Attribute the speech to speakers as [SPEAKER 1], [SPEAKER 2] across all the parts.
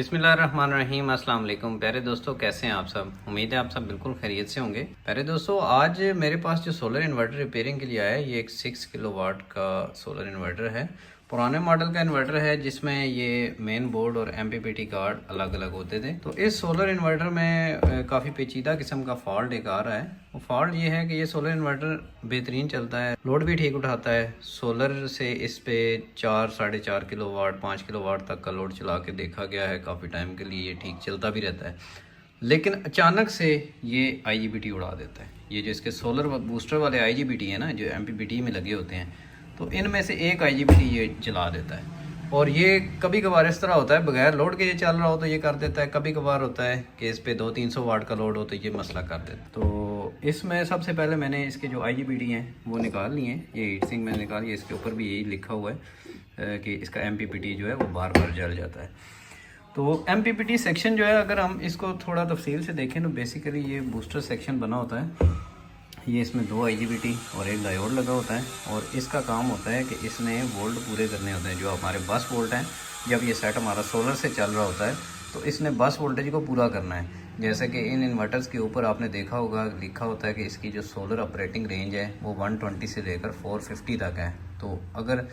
[SPEAKER 1] बिस्मिल्लाहिर्रहमानिर्रहीम। अस्सलाम वालेकुम प्यारे दोस्तों, कैसे हैं आप सब। उम्मीद है आप सब बिल्कुल खैरियत से होंगे। प्यारे दोस्तों, आज मेरे पास जो सोलर इन्वर्टर रिपेयरिंग के लिए आया है, ये एक 6 किलोवाट का सोलर इन्वर्टर है। पुराने मॉडल का इन्वर्टर है जिसमें ये मेन बोर्ड और एमपीपीटी कार्ड अलग अलग होते थे। तो इस सोलर इन्वर्टर में काफ़ी पेचीदा किस्म का फॉल्ट एक आ रहा है। वो फॉल्ट ये है कि ये सोलर इन्वर्टर बेहतरीन चलता है, लोड भी ठीक उठाता है। सोलर से इस पे 4-4.5 किलोवाट 5 किलोवाट तक का लोड चला के देखा गया है, काफ़ी टाइम के लिए ये ठीक चलता भी रहता है। लेकिन अचानक से ये आईजीबीटी उड़ा देता है। ये जो इसके सोलर बूस्टर वाले आईजीबीटी है ना, जो एमपीपीटी में लगे होते हैं, तो इनमें से एक आईजीबीटी ये जला देता है। और ये कभी कभार इस तरह होता है, बगैर लोड के ये चल रहा हो तो ये कर देता है। कभी कभार होता है कि इस पे 200-300 वाट का लोड हो तो ये मसला कर देता है। तो इसमें सबसे पहले मैंने इसके जो आईजीबीटी हैं वो निकाल लिए हैं। ये हीट सिंक मैंने निकाल लिया। इसके ऊपर भी यही लिखा हुआ है कि इसका एमपीपीटी जो है वो बार बार जल जाता है। तो एमपीपीटी सेक्शन जो है, अगर हम इसको थोड़ा तफसील से देखें तो बेसिकली ये बूस्टर सेक्शन बना होता है। ये इसमें 2 आईजीबीटी और एक डायोड लगा होता है और इसका काम होता है कि इसने वोल्ट पूरे करने होते हैं, जो हमारे बस वोल्ट हैं। जब ये सेट हमारा सोलर से चल रहा होता है तो इसने बस वोल्टेज को पूरा करना है। जैसे कि इन इन्वर्टर्स के ऊपर आपने देखा होगा लिखा होता है कि इसकी जो सोलर ऑपरेटिंग रेंज है वो 120 से लेकर 450 तक है। तो अगर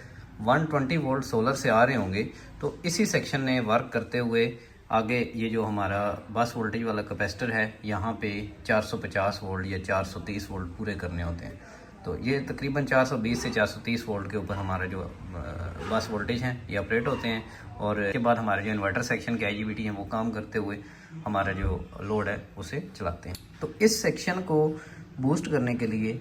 [SPEAKER 1] 120 वोल्ट सोलर से आ रहे होंगे तो इसी सेक्शन ने वर्क करते हुए आगे ये जो हमारा बस वोल्टेज वाला कैपेसिटर है, यहाँ पे 450 वोल्ट या 430 वोल्ट पूरे करने होते हैं। तो ये तकरीबन 420 से 430 वोल्ट के ऊपर हमारा जो बस वोल्टेज हैं ये ऑपरेट होते हैं। और इसके बाद हमारे जो इन्वर्टर सेक्शन के आईजीबीटी हैं वो काम करते हुए हमारा जो लोड है उसे चलाते हैं। तो इस सेक्शन को बूस्ट करने के लिए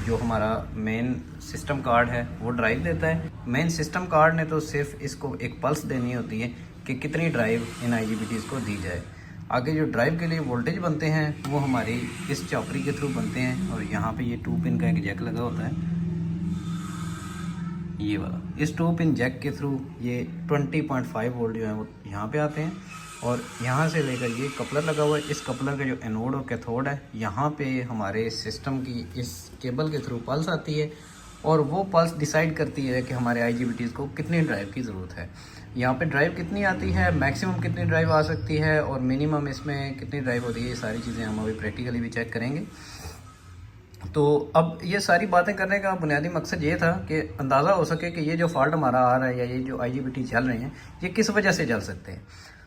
[SPEAKER 1] जो हमारा मेन सिस्टम कार्ड है वो ड्राइव देता है। मेन सिस्टम कार्ड ने तो सिर्फ इसको एक पल्स देनी होती है कि कितनी ड्राइव इन आईजीबीटीज़ को दी जाए। आगे जो ड्राइव के लिए वोल्टेज बनते हैं वो हमारी इस चॉपरी के थ्रू बनते हैं। और यहाँ पे ये 2 पिन का एक जैक लगा होता है, ये वाला। इस 2 पिन जैक के थ्रू ये 20.5 वोल्ट जो है वो यहाँ पे आते हैं। और यहाँ से लेकर ये कपलर लगा हुआ है। इस कपलर का जो एनोड और कैथोड है, यहाँ पे हमारे सिस्टम की इस केबल के थ्रू पल्स आती है और वो पल्स डिसाइड करती है कि हमारे आईजीबीटीज़ को कितनी ड्राइव की ज़रूरत है। यहाँ पे ड्राइव कितनी आती है, मैक्सिमम कितनी ड्राइव आ सकती है और मिनिमम इसमें कितनी ड्राइव होती है, ये सारी चीज़ें हम अभी प्रैक्टिकली भी चेक करेंगे। तो अब ये सारी बातें करने का बुनियादी मकसद ये था कि अंदाज़ा हो सके कि ये जो फॉल्ट हमारा आ रहा है या ये जो आईजीबीटी चल रहे हैं ये किस वजह से चल सकते हैं।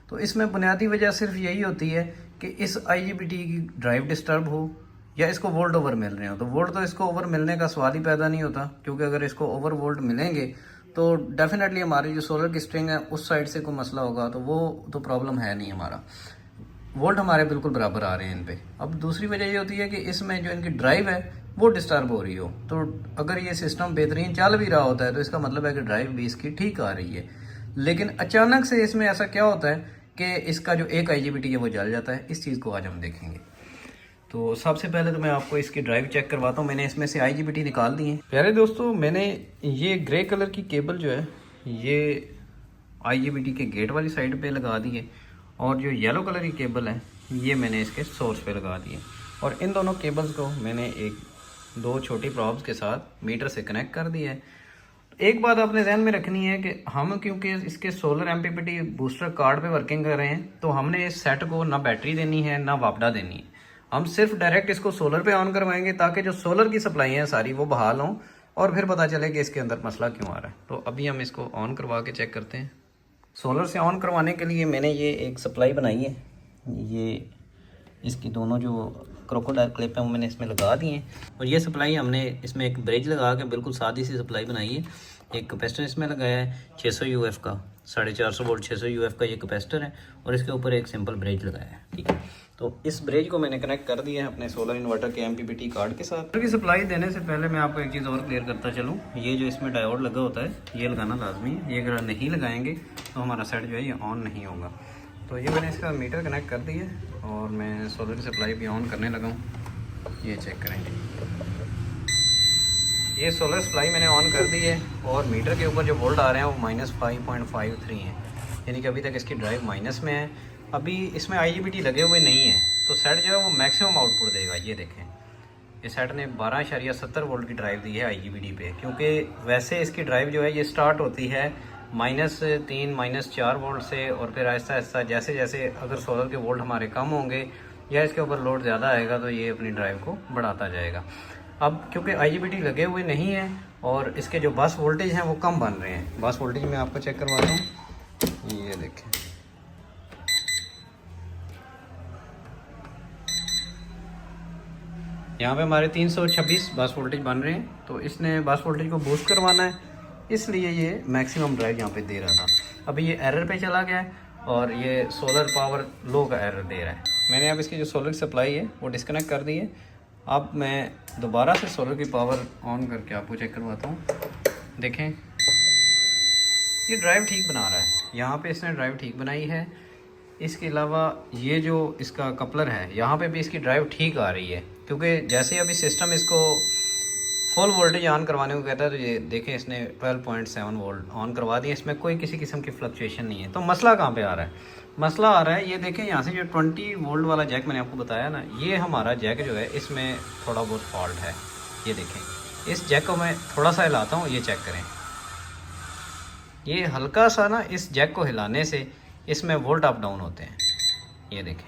[SPEAKER 1] तो इसमें बुनियादी वजह सिर्फ यही होती है कि इस आईजीबीटी की ड्राइव डिस्टर्ब हो या इसको वोल्ट ओवर मिल रहे हो। तो वोल्ट तो इसको ओवर मिलने का सवाल ही पैदा नहीं होता, क्योंकि अगर इसको ओवर वोल्ट मिलेंगे तो डेफिनेटली हमारी जो सोलर की स्ट्रिंग है उस साइड से कोई मसला होगा। तो वो तो प्रॉब्लम है नहीं, हमारा वोल्ट हमारे बिल्कुल बराबर आ रहे हैं इन पे। अब दूसरी वजह ये होती है कि इसमें जो इनकी ड्राइव है वो डिस्टर्ब हो रही हो। तो अगर ये सिस्टम बेहतरीन चल भी रहा होता है तो इसका मतलब है कि ड्राइव भी इसकी ठीक आ रही है। लेकिन अचानक से इसमें ऐसा क्या होता है कि इसका जो एक आईजीबीटी है वो जल जाता है। इस चीज़ को आज हम देखेंगे। तो सबसे पहले तो मैं आपको इसकी ड्राइव चेक करवाता हूँ। मैंने इसमें से आईजीबीटी निकाल दी है। प्यारे दोस्तों, मैंने ये ग्रे कलर की केबल जो है ये आईजीबीटी के गेट वाली साइड पे लगा दी है और जो येलो कलर की केबल है ये मैंने इसके सोर्स पे लगा दी है। और इन दोनों केबल्स को मैंने 2 छोटी प्रॉब्स के साथ मीटर से कनेक्ट कर दिया है। एक बात आपने ध्यान में रखनी है कि हम क्योंकि इसके सोलर एमपीपीटी बूस्टर कार्ड पे वर्किंग कर रहे हैं तो हमने इस सेट को ना बैटरी देनी है ना वापडा देनी है। हम सिर्फ डायरेक्ट इसको सोलर पे ऑन करवाएंगे ताकि जो सोलर की सप्लाई है सारी वो बहाल हों और फिर पता चले कि इसके अंदर मसला क्यों आ रहा है। तो अभी हम इसको ऑन करवा के चेक करते हैं। सोलर से ऑन करवाने के लिए मैंने ये एक सप्लाई बनाई है। ये इसकी दोनों जो क्रोकोडाइल क्लिप है वो मैंने इसमें लगा दी हैं। और ये सप्लाई हमने इसमें एक ब्रिज लगा के बिल्कुल सादी सी सप्लाई बनाई है। एक कैपेसिटर इसमें लगाया है 600 यूएफ का, 450 वोल्ट 600 यूएफ का ये कैपेसिटर है और इसके ऊपर एक सिंपल ब्रिज लगाया है। ठीक है, तो इस ब्रिज को मैंने कनेक्ट कर दिया है अपने सोलर इन्वर्टर के एमपीपीटी कार्ड के साथ। की सप्लाई देने से पहले मैं आपको एक चीज़ और क्लियर करता चलूँ। ये जो इसमें डायोड लगा होता है ये लगाना लाजमी है। ये अगर नहीं लगाएंगे तो हमारा सेट जो है ये ऑन नहीं होगा। तो ये मैंने इसका मीटर कनेक्ट कर दिया है और मैं सोलर की सप्लाई भी ऑन करने लगा हूँ। ये चेक करेंगे, ये सोलर सप्लाई मैंने ऑन कर दी है और मीटर के ऊपर जो वोल्ट आ रहे हैं वो -5.53 हैं, यानी कि अभी तक इसकी ड्राइव माइनस में है। अभी इसमें आईजीबीटी लगे हुए नहीं है तो सेट जो है वो मैक्सिमम आउटपुट देगा। ये देखें, इस सेट ने 12.70 वोल्ट की ड्राइव दी है आईजीबीटी पे, क्योंकि वैसे इसकी ड्राइव जो है ये स्टार्ट होती है -3 -4 वोल्ट से, और फिर आहिस्ता आहिस्ता जैसे जैसे अगर सोलर के वोल्ट हमारे कम होंगे या इसके ऊपर लोड ज़्यादा आएगा तो ये अपनी ड्राइव को बढ़ाता जाएगा। अब क्योंकि IGBT लगे हुए नहीं है और इसके जो बस वोल्टेज हैं वो कम बन रहे हैं। बस वोल्टेज मैं आपको चेक करवाता हूँ, ये देखें, यहाँ पे हमारे 326 बस वोल्टेज बन रहे हैं। तो इसने बस वोल्टेज को बूस्ट करवाना है, इसलिए ये मैक्सिमम ड्राइव यहाँ पे दे रहा था। अभी ये एरर पे चला गया है और ये सोलर पावर लो का एरर दे रहा है। मैंने अब इसकी जो सोलर सप्लाई है वो डिस्कनेक्ट कर दी है। अब मैं दोबारा से सोलर की पावर ऑन करके आपको चेक करवाता हूँ। देखें, ये ड्राइव ठीक बना रहा है, यहाँ पे इसने ड्राइव ठीक बनाई है। इसके अलावा ये जो इसका कपलर है यहाँ पे भी इसकी ड्राइव ठीक आ रही है, क्योंकि जैसे ही अभी सिस्टम इसको फुल वोल्टेज ऑन करवाने को कहता है तो ये देखें इसने 12.7 वोल्ट ऑन करवा दिए। इसमें कोई किसी किस्म की फ्लक्चुएशन नहीं है। तो मसला कहाँ पे आ रहा है? मसला आ रहा है, ये देखें यहाँ से जो 20 वोल्ट वाला जैक मैंने आपको बताया ना, ये हमारा जैक जो है इसमें थोड़ा बहुत फॉल्ट है। ये देखें, इस जैक को मैं थोड़ा सा हिलाता हूँ, ये चेक करें, ये हल्का सा ना इस जैक को हिलाने से इसमें वोल्ट अप डाउन होते हैं। ये देखें,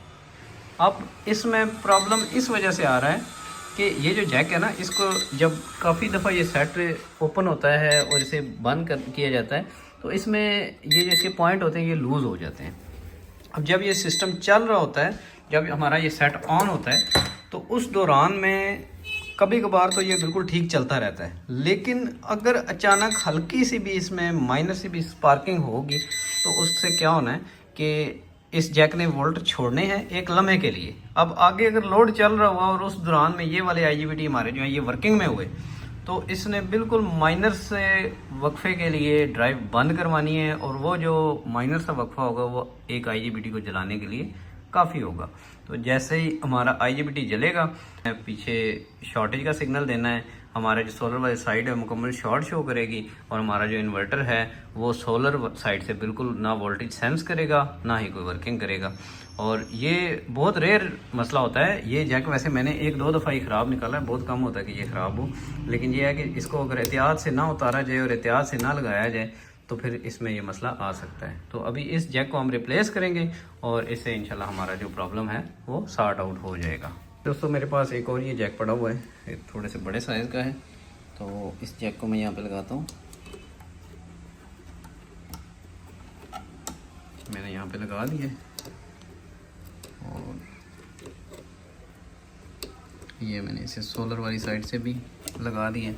[SPEAKER 1] अब इसमें प्रॉब्लम इस वजह से आ रहा है कि ये जो जैक है ना, इसको जब काफ़ी दफ़ा ये सेट ओपन होता है और इसे बंद किया जाता है तो इसमें ये जो इसके पॉइंट होते हैं ये लूज़ हो जाते हैं। अब जब ये सिस्टम चल रहा होता है, जब हमारा ये सेट ऑन होता है तो उस दौरान में कभी कभार तो ये बिल्कुल ठीक चलता रहता है, लेकिन अगर अचानक हल्की सी भी इसमें माइनर सी भी स्पार्किंग होगी तो उससे क्या होना है कि इस जैक ने वोल्ट छोड़ने हैं एक लम्हे के लिए। अब आगे अगर लोड चल रहा हुआ और उस दौरान में ये वाले IGBT हमारे जो है ये वर्किंग में हुए तो इसने बिल्कुल माइनर से वक्फे के लिए ड्राइव बंद करवानी है, और वो जो माइनर सा वक्फा होगा वो एक IGBT को जलाने के लिए काफ़ी होगा। तो जैसे ही हमारा IGBT जलेगा, पीछे शॉर्टेज का सिग्नल देना है, हमारा जो सोलर वाली साइड है मुकम्मल शॉर्ट शो करेगी, और हमारा जो इन्वर्टर है वो सोलर साइड से बिल्कुल ना वोल्टेज सेंस करेगा ना ही कोई वर्किंग करेगा। और ये बहुत रेयर मसला होता है। ये जैक वैसे मैंने 1-2 दफ़ा ही ख़राब निकाला है, बहुत कम होता है कि ये ख़राब हो, लेकिन ये है कि इसको अगर एहतियात से ना उतारा जाए और एहतियात से ना लगाया जाए तो फिर इसमें ये मसला आ सकता है। तो अभी इस जैक को हम रिप्लेस करेंगे और इससे इंशाल्लाह हमारा जो प्रॉब्लम है वो सॉर्ट आउट हो जाएगा। दोस्तों मेरे पास एक और ये जैक पड़ा हुआ है, ये थोड़े से बड़े साइज़ का है, तो इस जैक को मैं यहाँ पे लगाता हूँ। मैंने यहाँ पे लगा दिया और ये मैंने इसे सोलर वाली साइड से भी लगा दिया।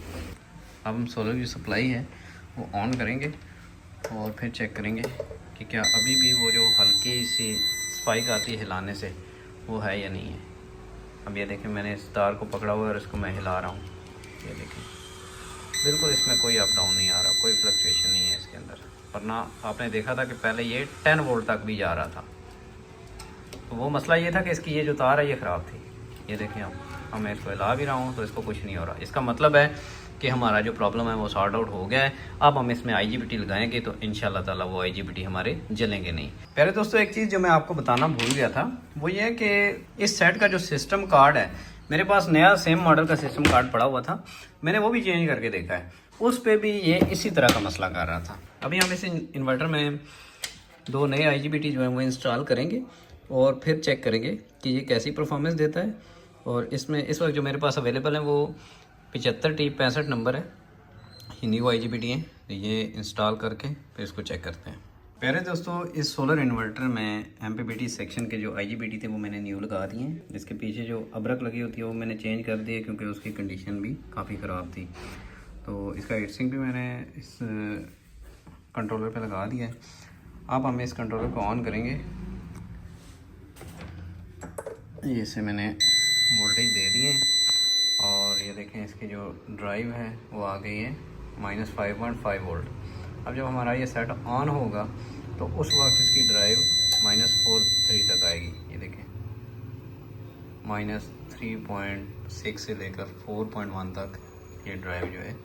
[SPEAKER 1] अब हम सोलर की सप्लाई है वो ऑन करेंगे और फिर चेक करेंगे कि क्या अभी भी वो जो हल्की सी स्पाइक आती है हिलाने से वो है या नहीं है। अब ये देखें, मैंने इस तार को पकड़ा हुआ है और इसको मैं हिला रहा हूँ, ये देखें बिल्कुल इसमें कोई अप डाउन नहीं आ रहा, कोई फ्लक्चुएशन नहीं है इसके अंदर। वरना आपने देखा था कि पहले ये 10 वोल्ट तक भी जा रहा था। तो वो मसला ये था कि इसकी ये जो तार है ये ख़राब थी। ये देखें, अब मैं इसको हिला भी रहा हूँ तो इसको कुछ नहीं हो रहा। इसका मतलब है कि हमारा जो प्रॉब्लम है वो सॉर्ट आउट हो गया है। अब हम इसमें IGBT लगाएंगे तो इंशाल्लाह ताला वो IGBT हमारे जलेंगे नहीं। प्यारे दोस्तों, एक चीज़ जो मैं आपको बताना भूल गया था वो ये है कि इस सेट का जो सिस्टम कार्ड है, मेरे पास नया सेम मॉडल का सिस्टम कार्ड पड़ा हुआ था, मैंने वो भी चेंज करके देखा है, उस पर भी ये इसी तरह का मसला कर रहा था। अभी हम इस इन्वर्टर में 2 नए IGBT जो है वो इंस्टॉल करेंगे और फिर चेक करेंगे कि ये कैसी परफॉर्मेंस देता है। और इसमें इस वक्त जो मेरे पास अवेलेबल है वो 75T65 नंबर है, ये न्यू IGBT है। ये इंस्टॉल करके फिर इसको चेक करते हैं। प्यारे दोस्तों, इस सोलर इन्वर्टर में MPPT सेक्शन के जो IGBT थे वो मैंने न्यू लगा दिए हैं। इसके पीछे जो अबरक लगी होती है वो मैंने चेंज कर दी है क्योंकि उसकी कंडीशन भी काफ़ी ख़राब थी। तो इसका हीटसिंक भी मैंने इस कंट्रोलर पे लगा दिया है। अब हम इस कंट्रोलर को ऑन करेंगे, ये से मैंने वोल्टेज दे दिए और ये देखें इसकी जो ड्राइव है वो आ गई है -5.5 वोल्ट। अब जब हमारा ये सेट ऑन होगा तो उस वक्त इसकी ड्राइव -4.3 तक आएगी। ये देखें, -3.6 से लेकर 4.1 तक ये ड्राइव जो है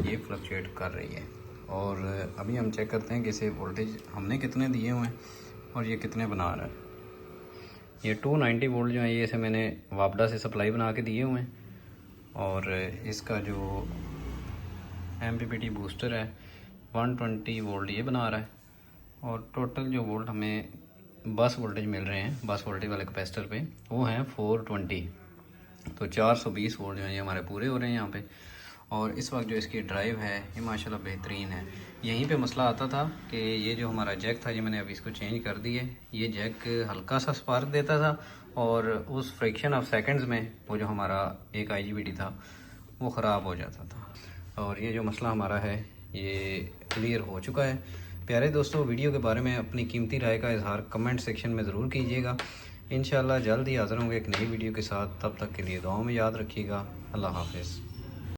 [SPEAKER 1] ये फ्लक्चुएट कर रही है। और अभी हम चेक करते हैं कि इसे वोल्टेज हमने कितने दिए हुए हैं और ये कितने बना रहा है। ये 290 वोल्ट जो है ये इसे मैंने वापडा से सप्लाई बना के दिए हुए हैं, और इसका जो MPPT बूस्टर है 120 वोल्ट ये बना रहा है और टोटल जो वोल्ट हमें बस वोल्टेज मिल रहे हैं बस वोल्टेज वाले कैपेसिटर पे वो हैं 420। तो 420 वोल्ट जो है ये हमारे पूरे हो रहे हैं यहाँ पे। और इस वक्त जो इसकी ड्राइव है ये माशाल्लाह बेहतरीन है। यहीं पे मसला आता था कि ये जो हमारा जैक था ये मैंने अभी इसको चेंज कर दिया है। ये जैक हल्का सा स्पार्क देता था और उस फ्रैक्शन ऑफ सेकंड्स में वो जो हमारा एक IGBT था वो ख़राब हो जाता था। और ये जो मसला हमारा है ये क्लियर हो चुका है। प्यारे दोस्तों, वीडियो के बारे में अपनी कीमती राय का इजहार कमेंट सेक्शन में ज़रूर कीजिएगा। इंशाल्लाह जल्द ही हाज़िर होंगे एक नई वीडियो के साथ। तब तक के लिए दुआओं में याद रखिएगा। अल्लाह हाफ़िज़।